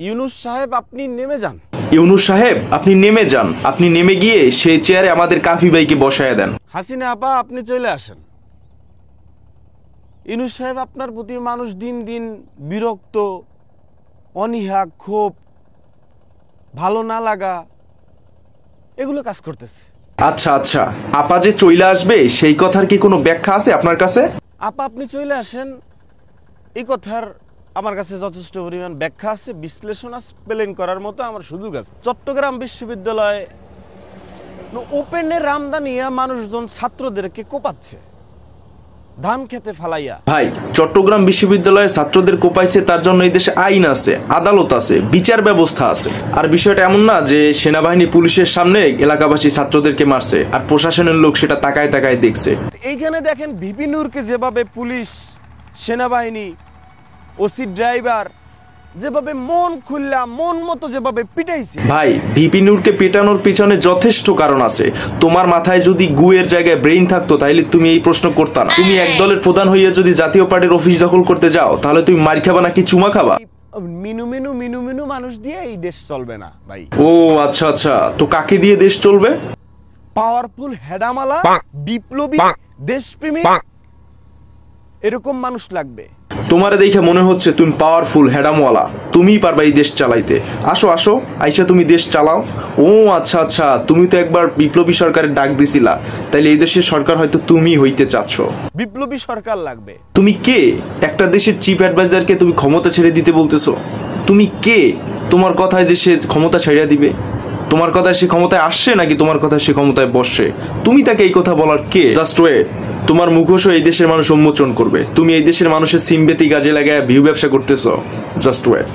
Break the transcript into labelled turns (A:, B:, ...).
A: ইউনুস সাহেব আপনি নেমে যান।
B: ইউনুস সাহেব আপনি নেমে যান, আপনি নেমে গিয়ে সেই চেয়ারে আমাদের কাফি ভাইকে বসায় দেন।
A: হাসিনা আপা আপনি চলে আসেন। ইউনুস সাহেব আপনার প্রতি মানুষ দিন দিন বিরক্ত, অনীহা, ক্ষোভ, ভালো না লাগা এগুলো কাজ করতেছে।
B: আচ্ছা আচ্ছা, আপা যে চইলা আসবে সেই কথার কি কোনো ব্যাখ্যা আছে আপনার কাছে?
A: আপা আপনি চলে আসেন এই কথার আমার কাছে যথেষ্ট পরিমাণ ব্যাখ্যা আছে, বিশ্লেষণ আছে, স্পেলিং করার মতো আমার সুযোগ আছে। চট্টগ্রাম বিশ্ববিদ্যালয়ে ওপেনে রামদানিয়া মানুষজন ছাত্রদেরকে কোপাচ্ছে ধান খেতে ফালাইয়া।
B: ভাই, চট্টগ্রাম বিশ্ববিদ্যালয়ের ছাত্রদের কোপাইছে তার জন্য এই দেশে আইন আছে, আদালত আছে, বিচার ব্যবস্থা আছে। আর বিষয়টা এমন না যে সেনাবাহিনী পুলিশের সামনে এলাকাবাসী ছাত্রদেরকে মারছে আর প্রশাসনের লোক সেটা তাকায় তাকায় দেখছে।
A: এইখানে দেখেন ভিপি নূরকে যেভাবে পুলিশ, সেনাবাহিনী, ওসি ড্রাইভার যেভাবে মন খুললা মন মতো যেভাবে পিটাইছে।
B: ভাই, ভিপি নূরকে পেটানোর পিছনে যথেষ্ট কারণ আছে। তোমার মাথায় যদি গুয়ের জায়গায় ব্রেইন থাকতো তাহলে তুমি এই প্রশ্ন করতা না। তুমি এক দলের প্রধান হইয়া যদি জাতীয় পার্টির অফিস দখল করতে যাও তাহলে তুমি মার খাবা নাকি চুমা খাবা?
A: মিনু মিনু মিনু মিনু মানুষ দিয়ে এই দেশ চলবে না ভাই।
B: ও আচ্ছা আচ্ছা, তো কাকে দিয়ে দেশ চলবে?
A: পাওয়ারফুল, হেডামালা, বিপ্লবী, দেশপ্রেমিক এরকম মানুষ লাগবে।
B: তোমারে দেখে মনে হচ্ছে তুমি পাওয়ারফুল, হেডামওয়ালা, তুমিই পারবা এই দেশ চালাইতে। আসো আসো, আইসা তুমি দেশ চালাও। ও আচ্ছা আচ্ছা, তুমি তো একবার বিপ্লবী সরকারের ডাক দিছিলা, তাইলে এই দেশের সরকার হয়তো তুমি হইতে চাচ্ছ।
A: বিপ্লবী সরকার লাগবে।
B: তুমি কে? একটা দেশের চিফ অ্যাডভাইজারকে তুমি ক্ষমতা ছেড়ে দিতে বলতেছো? তুমি কে? তোমার কথায় যে সে ক্ষমতা ছেড়ে দিবে? তোমার কথায় সে ক্ষমতায় আসছে নাকি তোমার কথায় সে ক্ষমতায় বসছে? তুমি তাকে এই কথা বলার কে? জাস্ট ওয়েট, তোমার মুখোশও এই দেশের মানুষ উন্মোচন করবে। তুমি এই দেশের মানুষের সিম্পেথি কাজে লাগায় ভিউ ব্যবসা করতেছো। Just wait.